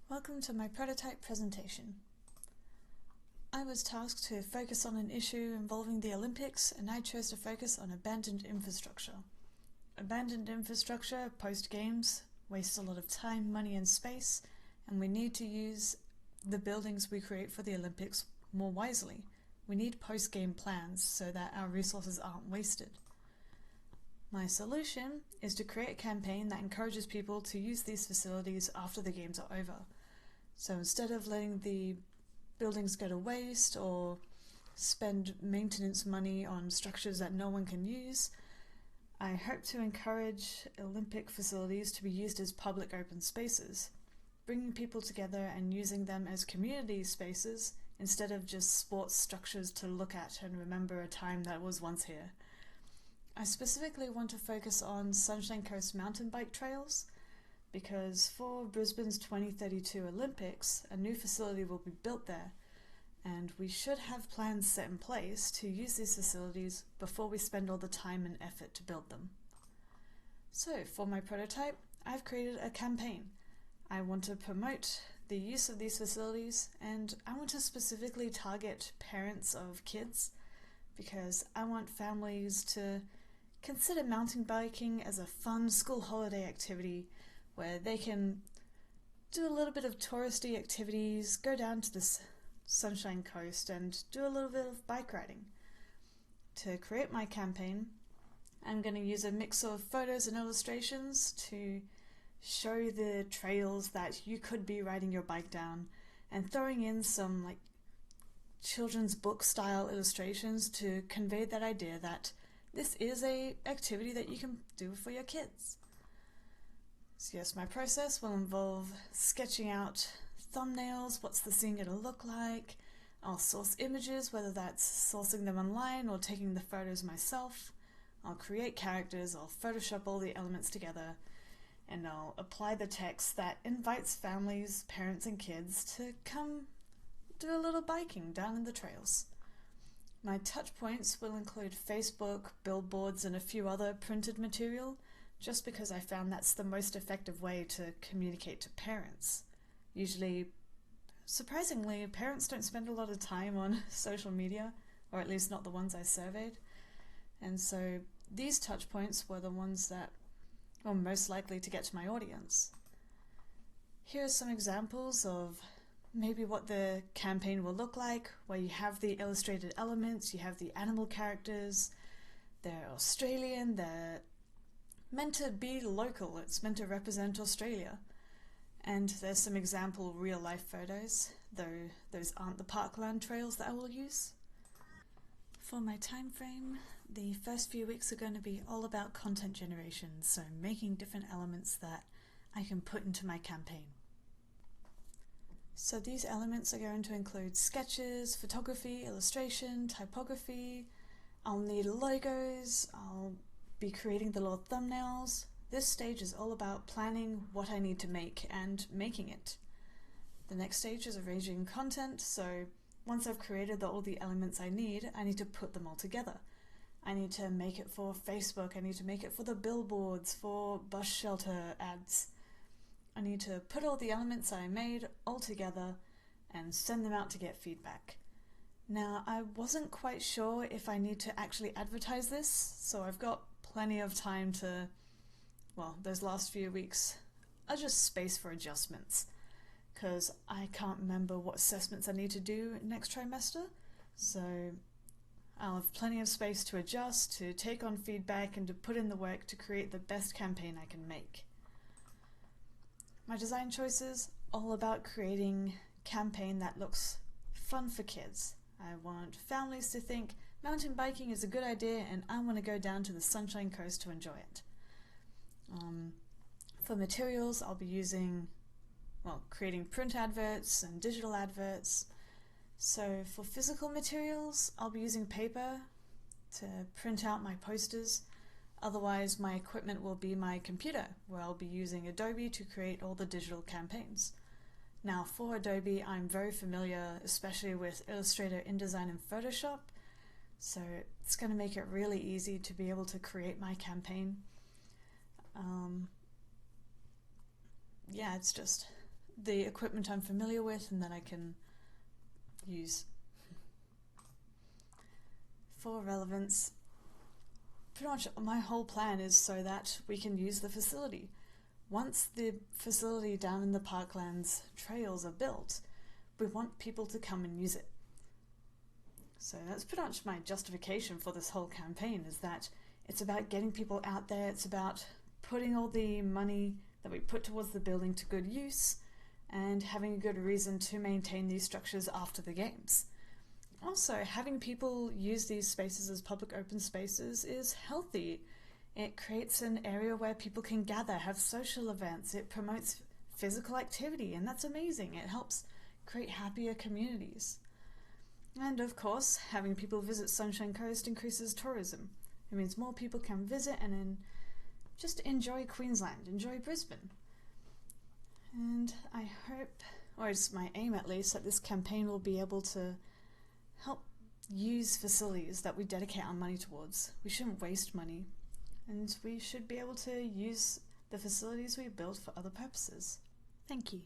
Welcome to my prototype presentation. I was tasked to focus on an issue involving the Olympics, and I chose to focus on abandoned infrastructure. Abandoned infrastructure post-games wastes a lot of time, money and space, and we need to use the buildings we create for the Olympics more wisely. We need post-game plans so that our resources aren't wasted. My solution is to create a campaign that encourages people to use these facilities after the games are over. So instead of letting the buildings go to waste or spend maintenance money on structures that no one can use, I hope to encourage Olympic facilities to be used as public open spaces, bringing people together and using them as community spaces instead of just sports structures to look at and remember a time that was once here. I specifically want to focus on Sunshine Coast mountain bike trails because for Brisbane's 2032 Olympics, a new facility will be built there, and we should have plans set in place to use these facilities before we spend all the time and effort to build them. So for my prototype, I've created a campaign. I want to promote the use of these facilities, and I want to specifically target parents of kids because I want families to consider mountain biking as a fun school holiday activity where they can do a little bit of touristy activities, go down to the Sunshine Coast and do a little bit of bike riding. To create my campaign, I'm going to use a mix of photos and illustrations to show the trails that you could be riding your bike down, and throwing in some children's book style illustrations to convey that idea that this is an activity that you can do for your kids. So yes, my process will involve sketching out thumbnails, what's the scene going to look like. I'll source images, whether that's sourcing them online or taking the photos myself. I'll create characters, I'll Photoshop all the elements together, and I'll apply the text that invites families, parents and kids to come do a little biking down in the trails. My touch points will include Facebook, billboards and a few other printed material, just because I found that's the most effective way to communicate to parents. Usually, surprisingly, parents don't spend a lot of time on social media, or at least not the ones I surveyed. And so these touch points were the ones that were most likely to get to my audience. Here are some examples of maybe what the campaign will look like, where you have the illustrated elements, you have the animal characters, they're Australian, they're meant to be local, it's meant to represent Australia. And there's some example real life photos, though those aren't the parkland trails that I will use. For my time frame, the first few weeks are going to be all about content generation, so making different elements that I can put into my campaign. So these elements are going to include sketches, photography, illustration, typography. I'll need logos, I'll be creating the little thumbnails. This stage is all about planning what I need to make and making it. The next stage is arranging content, so once I've created all the elements I need to put them all together. I need to make it for Facebook, I need to make it for the billboards, for bus shelter ads. I need to put all the elements I made all together and send them out to get feedback. Now, I wasn't quite sure if I need to actually advertise this, so I've got plenty of time to, those last few weeks are just space for adjustments, because I can't remember what assessments I need to do next trimester, so I'll have plenty of space to adjust, to take on feedback and to put in the work to create the best campaign I can make. My design choices, all about creating a campaign that looks fun for kids. I want families to think mountain biking is a good idea and I want to go down to the Sunshine Coast to enjoy it. For materials, I'll be using, creating print adverts and digital adverts. So for physical materials, I'll be using paper to print out my posters. Otherwise, my equipment will be my computer, where I'll be using Adobe to create all the digital campaigns. Now for Adobe, I'm very familiar, especially with Illustrator, InDesign and Photoshop, so it's going to make it really easy to be able to create my campaign. It's just the equipment I'm familiar with and that I can use. For relevance, pretty much my whole plan is so that we can use the facility. Once the facility down in the Parklands trails are built, we want people to come and use it. So that's pretty much my justification for this whole campaign, is that it's about getting people out there, it's about putting all the money that we put towards the building to good use, and having a good reason to maintain these structures after the games. Also, having people use these spaces as public open spaces is healthy. It creates an area where people can gather, have social events, it promotes physical activity, and that's amazing. It helps create happier communities. And of course, having people visit Sunshine Coast increases tourism. It means more people can visit and then just enjoy Queensland, enjoy Brisbane. And I hope, or it's my aim at least, that this campaign will be able to help use facilities that we dedicate our money towards. We shouldn't waste money, and we should be able to use the facilities we build for other purposes. Thank you.